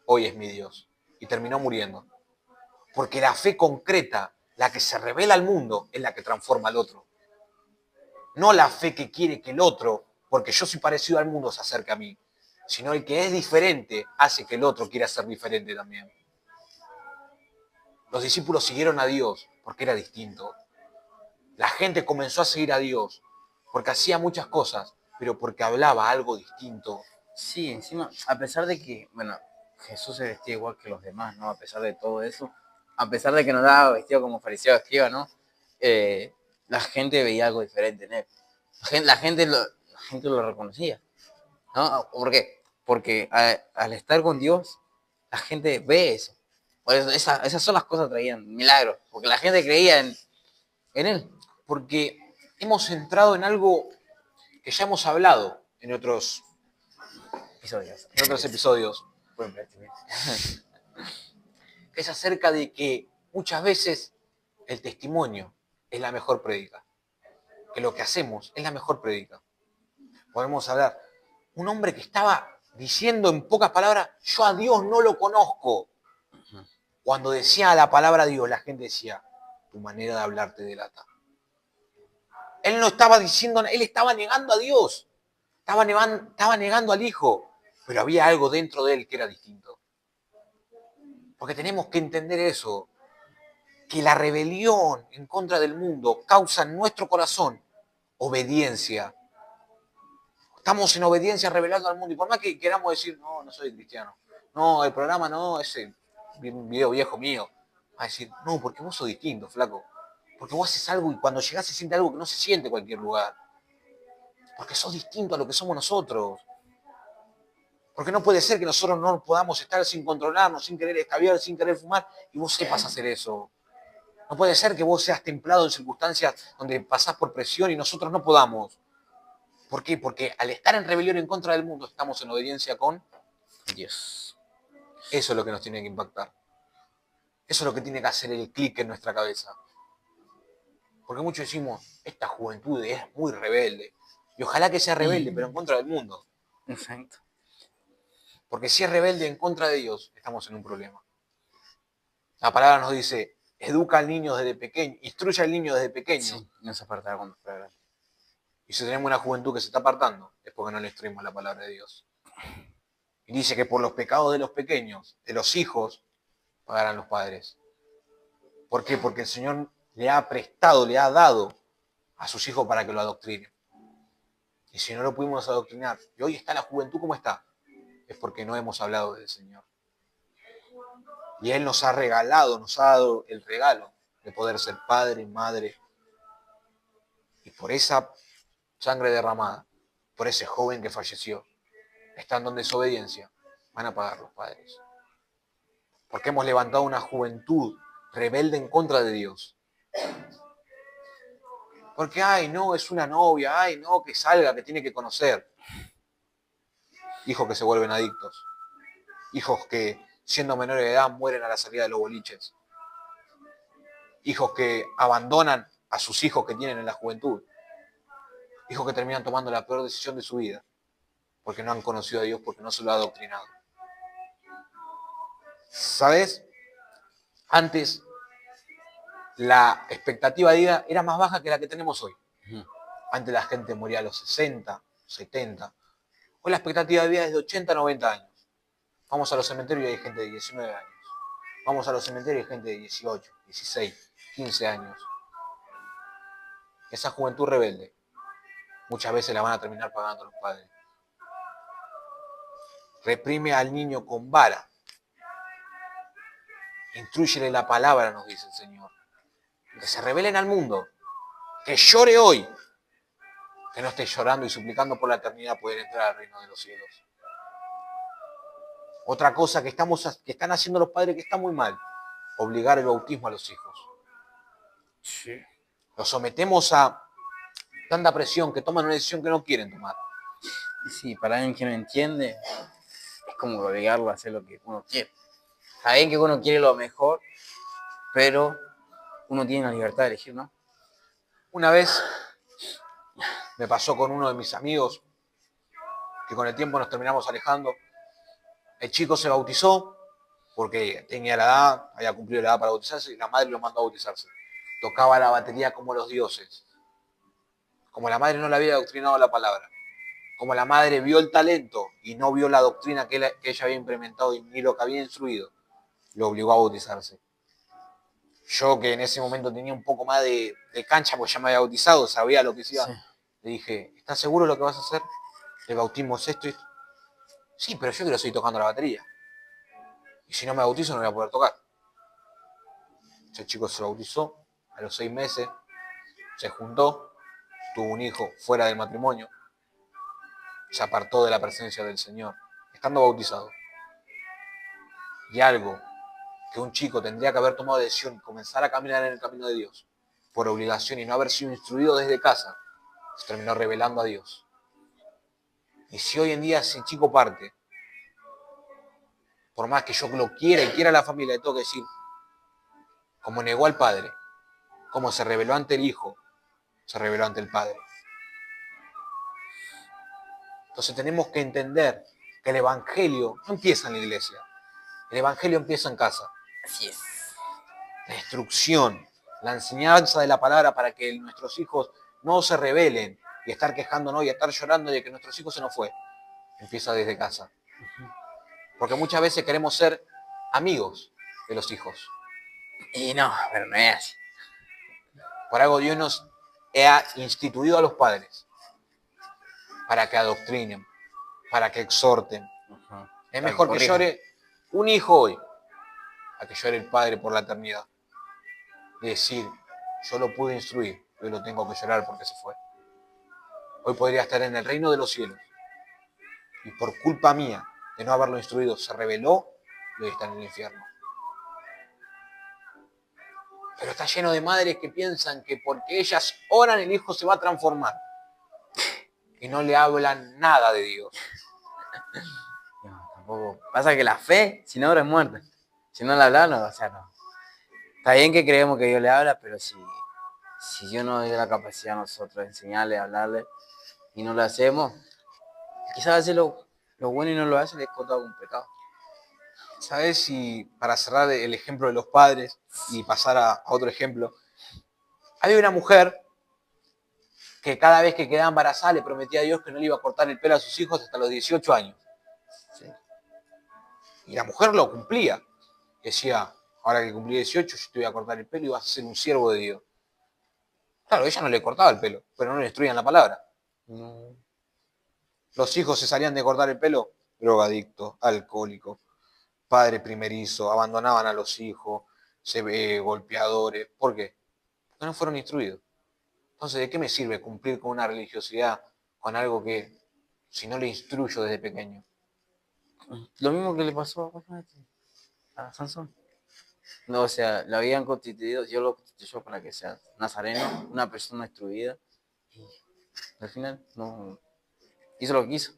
hoy es mi Dios, y terminó muriendo. Porque la fe concreta, la que se revela al mundo, es la que transforma al otro. No la fe que quiere que el otro, porque yo soy parecido al mundo, se acerque a mí, sino el que es diferente hace que el otro quiera ser diferente también. Los discípulos siguieron a Dios porque era distinto. La gente comenzó a seguir a Dios porque hacía muchas cosas, pero porque hablaba algo distinto. Sí, encima, a pesar de que, bueno, Jesús se vestía igual que los demás, ¿no? A pesar de todo eso, a pesar de que no daba vestido como fariseo escriba, ¿no? La gente veía algo diferente en él. La gente lo reconocía, ¿no? ¿Por qué? Porque al estar con Dios, la gente ve eso. Por eso esas son las cosas que traían milagros, porque la gente creía en él. Porque hemos entrado en algo que ya hemos hablado en otros episodios. Que es acerca de que muchas veces el testimonio es la mejor prédica. Que lo que hacemos es la mejor prédica. podemos hablar. Un hombre que estaba diciendo en pocas palabras, yo a Dios no lo conozco. Cuando decía la palabra Dios, la gente decía, tu manera de hablar te delata. Él no estaba diciendo, él estaba negando a Dios. Estaba negando al Hijo. Pero había algo dentro de él que era distinto. Porque tenemos que entender eso. Que la rebelión en contra del mundo causa en nuestro corazón obediencia. Estamos en obediencia revelando al mundo. Y por más que queramos decir, no, no soy cristiano. No, el programa no, ese video viejo mío. Va a decir, no, porque vos sos distinto, flaco. Porque vos haces algo y cuando llegás se siente algo que no se siente en cualquier lugar. Porque sos distinto a lo que somos nosotros. Porque no puede ser que nosotros no podamos estar sin controlarnos, sin querer escabiar, sin querer fumar, y vos sepas hacer eso. No puede ser que vos seas templado en circunstancias donde pasás por presión y nosotros no podamos. ¿Por qué? Porque al estar en rebelión en contra del mundo, estamos en obediencia con Dios. Eso es lo que nos tiene que impactar. Eso es lo que tiene que hacer el clic en nuestra cabeza. Porque muchos decimos, esta juventud es muy rebelde. Y ojalá que sea rebelde, pero en contra del mundo. Exacto. Porque si es rebelde en contra de Dios, estamos en un problema. La palabra nos dice, educa al niño desde pequeño, instruye al niño desde pequeño. Sí, no se apartará cuando fuera grande. Y si tenemos una juventud que se está apartando, es porque no le instruimos la palabra de Dios. Y dice que por los pecados de los pequeños, de los hijos, pagarán los padres. ¿Por qué? Porque el Señor le ha prestado, le ha dado a sus hijos para que lo adoctrinen. Y si no lo pudimos adoctrinar, y hoy está la juventud como está, es porque no hemos hablado del Señor. Y Él nos ha regalado, nos ha dado el regalo de poder ser padre, madre. Y por esa sangre derramada, por ese joven que falleció, estando en desobediencia, van a pagar los padres. Porque hemos levantado una juventud rebelde en contra de Dios. Porque, ay, no, es una novia, ay, no, que salga, que tiene que conocer. Hijos que se vuelven adictos. Hijos que, siendo menores de edad, mueren a la salida de los boliches. Hijos que abandonan a sus hijos que tienen en la juventud. Hijos que terminan tomando la peor decisión de su vida. Porque no han conocido a Dios, porque no se lo ha adoctrinado. ¿Sabes? Antes, la expectativa de vida era más baja que la que tenemos hoy. Antes la gente moría a los 60, 70. Hoy la expectativa de vida es de 80 a 90 años. Vamos a los cementerios y hay gente de 19 años. Vamos a los cementerios y hay gente de 18, 16, 15 años. Esa juventud rebelde, muchas veces la van a terminar pagando los padres. Reprime al niño con vara. Instrúyele la palabra, nos dice el Señor. Que se rebelen al mundo. Que llore hoy. Que no esté llorando y suplicando por la eternidad poder entrar al reino de los cielos. Otra cosa que están haciendo los padres que está muy mal. Obligar el bautismo a los hijos. Sí. Los sometemos a tanta presión que toman una decisión que no quieren tomar. Y sí, para alguien que no entiende, es como obligarlo a hacer lo que uno quiere. Está bien que uno quiere lo mejor, pero uno tiene la libertad de elegir, ¿no? Una vez me pasó con uno de mis amigos, que con el tiempo nos terminamos alejando. El chico se bautizó porque tenía la edad, había cumplido la edad para bautizarse y la madre lo mandó a bautizarse. Tocaba la batería como los dioses. Como la madre no le había adoctrinado la palabra. Como la madre vio el talento y no vio la doctrina que ella había implementado y ni lo que había instruido, lo obligó a bautizarse. Yo, que en ese momento tenía un poco más de cancha porque ya me había bautizado, sabía lo que se iba, sí. Le dije, ¿estás seguro de lo que vas a hacer? El bautismo es esto y esto. Sí, pero yo quiero seguir tocando la batería. Y si no me bautizo no voy a poder tocar. Ese chico se bautizó, a los 6 meses se juntó, tuvo un hijo fuera del matrimonio, se apartó de la presencia del Señor, estando bautizado. Y algo que un chico tendría que haber tomado decisión y comenzar a caminar en el camino de Dios, por obligación y no haber sido instruido desde casa, se terminó revelando a Dios. Y si hoy en día ese chico parte, por más que yo lo quiera y quiera a la familia, le tengo que decir, como negó al Padre, como se rebeló ante el Hijo, se rebeló ante el Padre. Entonces tenemos que entender que el Evangelio no empieza en la iglesia. El Evangelio empieza en casa. Así es. La instrucción, la enseñanza de la palabra para que nuestros hijos no se rebelen y estar quejándonos y estar llorando de que nuestros hijos se nos fue. Empieza desde casa. Porque muchas veces queremos ser amigos de los hijos. Y no, pero no es así. Por algo Dios nos ha instituido a los padres para que adoctrinen, para que exhorten. Es mejor que llore un hijo hoy a que llore el padre por la eternidad. De decir, yo lo pude instruir, hoy lo tengo que llorar porque se fue. Hoy podría estar en el reino de los cielos. Y por culpa mía de no haberlo instruido, se rebeló y hoy está en el infierno. Pero está lleno de madres que piensan que porque ellas oran el hijo se va a transformar. Y no le hablan nada de Dios. No, tampoco. Pasa que la fe, si no, es muerta. Si no la habla, no, o sea, no. Está bien que creemos que Dios le habla, pero si Dios no dio la capacidad a nosotros de enseñarle, hablarle, y no lo hacemos, quizás hace lo bueno y no lo hace, le es contado un pecado. ¿Sabes si, para cerrar el ejemplo de los padres y pasar a otro ejemplo, había una mujer que cada vez que quedaba embarazada le prometía a Dios que no le iba a cortar el pelo a sus hijos hasta los 18 años. Sí. Y la mujer lo cumplía. Decía, ahora que cumplí 18, yo te voy a cortar el pelo y vas a ser un siervo de Dios. Claro, ella no le cortaba el pelo, pero no le instruían la palabra. No. Los hijos se salían de cortar el pelo, drogadictos, alcohólicos, padre primerizo, abandonaban a los hijos, golpeadores. ¿Por qué? Porque no fueron instruidos. Entonces, ¿de qué me sirve cumplir con una religiosidad, con algo que, si no le instruyo desde pequeño? Lo mismo que le pasó a Sansón. No, o sea, lo habían constituido, Dios lo constituyó para que sea nazareno, una persona instruida, y al final no hizo lo que quiso.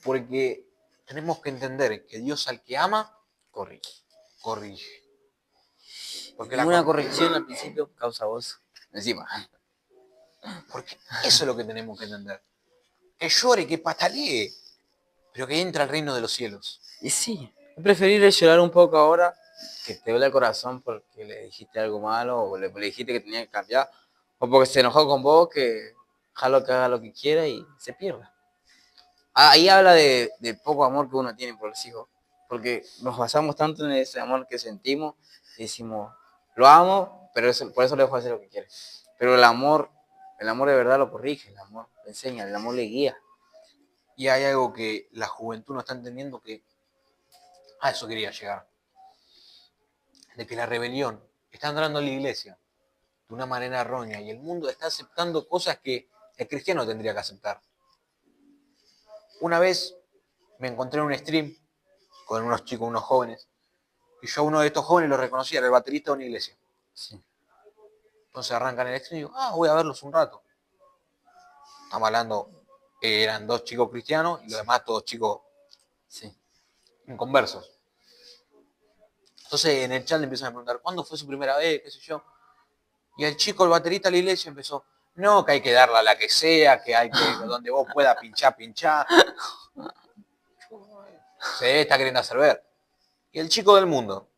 Porque tenemos que entender que Dios al que ama, Corrige. corrige. Porque Una corrección al principio causa gozo. Encima. Porque eso es lo que tenemos que entender. Que llore, que patalee, pero que entre al reino de los cielos. Y sí, es preferible llorar un poco ahora, que te duele el corazón porque le dijiste algo malo o le dijiste que tenía que cambiar, o porque se enojó con vos, que haga lo que quiera y se pierda. Ahí habla del poco amor que uno tiene por los hijos, porque nos basamos tanto en ese amor que sentimos y decimos, lo amo, pero por eso le dejo hacer lo que quiere. Pero el amor de verdad lo corrige, el amor le enseña, el amor le guía. Y hay algo que la juventud no está entendiendo, que a eso quería llegar. De que la rebelión está entrando en la iglesia de una manera errónea y el mundo está aceptando cosas que el cristiano tendría que aceptar. Una vez me encontré en un stream con unos chicos, unos jóvenes, y yo a uno de estos jóvenes lo reconocía, era el baterista de una iglesia. Sí. Entonces arrancan el stream y digo, voy a verlos un rato. Estamos hablando, eran 2 chicos cristianos y los demás todos chicos inconversos. Entonces en el chat le empiezan a preguntar, ¿cuándo fue su primera vez? ¿Qué sé yo? Y el chico, el baterista de la iglesia, empezó, no, que hay que darla a la que sea, que hay que, donde vos puedas pinchar. Se está queriendo hacer ver. Y el chico del mundo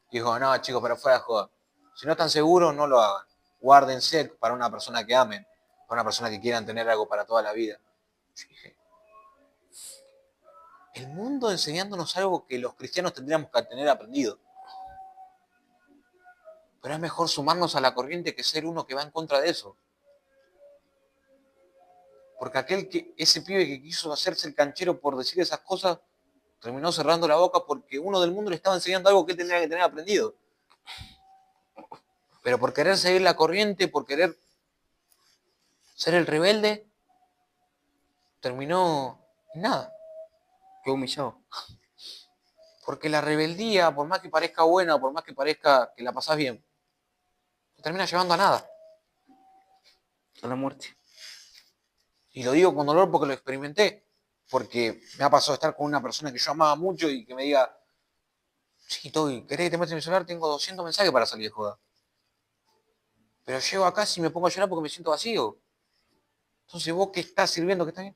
dijo, no, chicos, pero fuera de joda. Si no están seguros, no lo hagan. Guárdense para una persona que amen, para una persona que quieran tener algo para toda la vida. Yo dije, el mundo enseñándonos algo que los cristianos tendríamos que tener aprendido. Pero es mejor sumarnos a la corriente que ser uno que va en contra de eso. Porque ese pibe que quiso hacerse el canchero por decir esas cosas, terminó cerrando la boca porque uno del mundo le estaba enseñando algo que él tendría que tener aprendido. Pero por querer seguir la corriente, por querer ser el rebelde, terminó en nada. Qué humillado. Porque la rebeldía, por más que parezca buena, o por más que parezca que la pasás bien, te termina llevando a nada. A la muerte. Y lo digo con dolor porque lo experimenté. Porque me ha pasado estar con una persona que yo amaba mucho y que me diga, sí, Toby, ¿querés que te muestre mi celular? Tengo 200 mensajes para salir de joda. Pero llego acá y me pongo a llorar porque me siento vacío. Entonces, ¿vos qué estás sirviendo? ¿Qué está bien?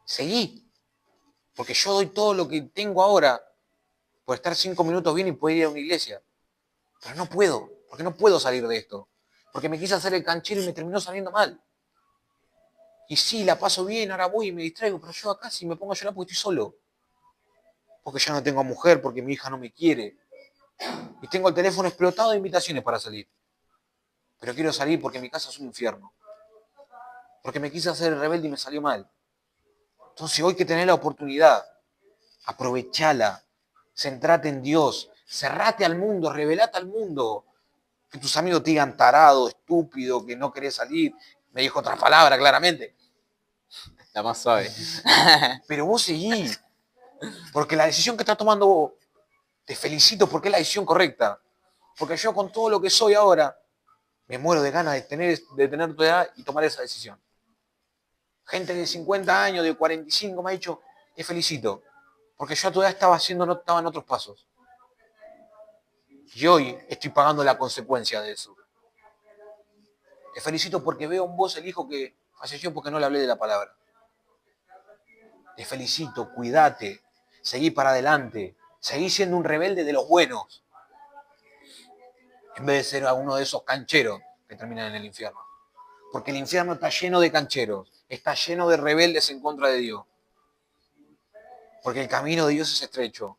seguí. Porque yo doy todo lo que tengo ahora por estar 5 minutos bien y poder ir a una iglesia. Pero no puedo, porque no puedo salir de esto. Porque me quise hacer el canchero y me terminó saliendo mal. Y sí, la paso bien, ahora voy y me distraigo, pero yo acá sí me pongo a llorar porque estoy solo. Porque ya no tengo mujer, porque mi hija no me quiere. Y tengo el teléfono explotado de invitaciones para salir. Pero quiero salir porque mi casa es un infierno. Porque me quise hacer el rebelde y me salió mal. Entonces hoy que tenés la oportunidad, aprovechala, centrate en Dios, cerrate al mundo, revelate al mundo. Que tus amigos te digan tarado, estúpido, que no querés salir. Me dijo otra palabra, claramente. La más suave. Pero vos seguí. Porque la decisión que estás tomando vos, te felicito porque es la decisión correcta. Porque yo con todo lo que soy ahora, me muero de ganas de tener tu edad y tomar esa decisión. Gente de 50 años, de 45 me ha dicho, te felicito. Porque yo a tu edad estaba en otros pasos. Y hoy estoy pagando la consecuencia de eso. Te felicito porque veo en vos el hijo que falleció porque no le hablé de la palabra. Te felicito, cuídate, seguí para adelante, seguí siendo un rebelde de los buenos, en vez de ser uno de esos cancheros que terminan en el infierno. Porque el infierno está lleno de cancheros, está lleno de rebeldes en contra de Dios. Porque el camino de Dios es estrecho.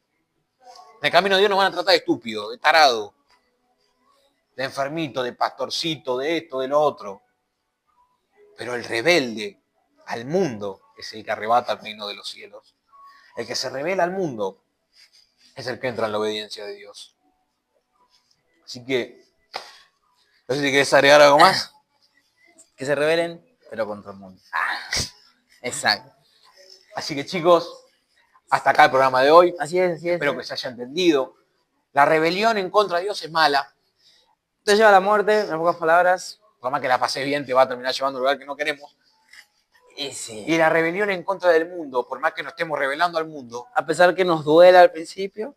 En el camino de Dios nos van a tratar de estúpido, de tarado, de enfermito, de pastorcito, de esto, de lo otro. Pero el rebelde al mundo es el que arrebata el reino de los cielos. El que se revela al mundo es el que entra en la obediencia de Dios. Así que, no sé si quieres agregar algo más. Que se rebelen, pero contra el mundo. Exacto. Así que chicos, hasta acá el programa de hoy. Así es, así es. Espero que se haya entendido. La rebelión en contra de Dios es mala. Te lleva a la muerte, en pocas palabras. Por más que la pases bien, te va a terminar llevando a un lugar que no queremos. Y sí. Y la rebelión en contra del mundo, por más que nos estemos rebelando al mundo, A pesar que nos duela al principio.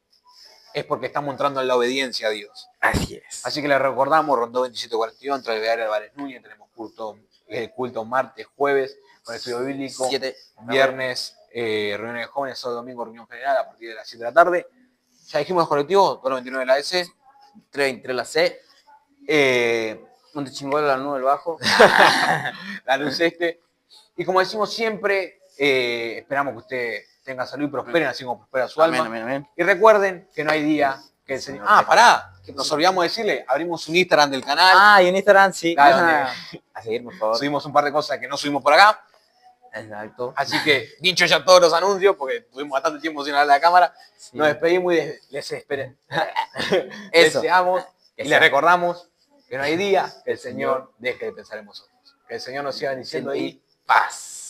es porque estamos entrando en la obediencia a Dios. Así es. Así que les recordamos, Rondó 2742, entre Alvear y Álvarez Núñez, tenemos culto martes, jueves, con el estudio bíblico, 7. viernes, reuniones de jóvenes, sábado domingo, reunión general a partir de las 7 de la tarde. Ya dijimos los colectivos, 229 de la S. 3 la C. Montechingolo, la nube del bajo. La luz este. Y como decimos siempre, esperamos que usted tenga salud y prosperen, así como prospera su alma. Amén, amén. Y recuerden que no hay día que el Señor... Ah, pará, que nos olvidamos de decirle, abrimos un Instagram del canal. Ah, y en Instagram sí. Claro, A seguir, por favor. subimos un par de cosas que no subimos por acá. Exacto. Así que, dicho ya todos los anuncios, porque tuvimos bastante tiempo sin hablar de la cámara, Sí. nos despedimos y les Eso. deseamos y les Exacto. recordamos que no hay día que el Señor deje de pensar en vosotros. Que el Señor nos siga bendiciendo y paz.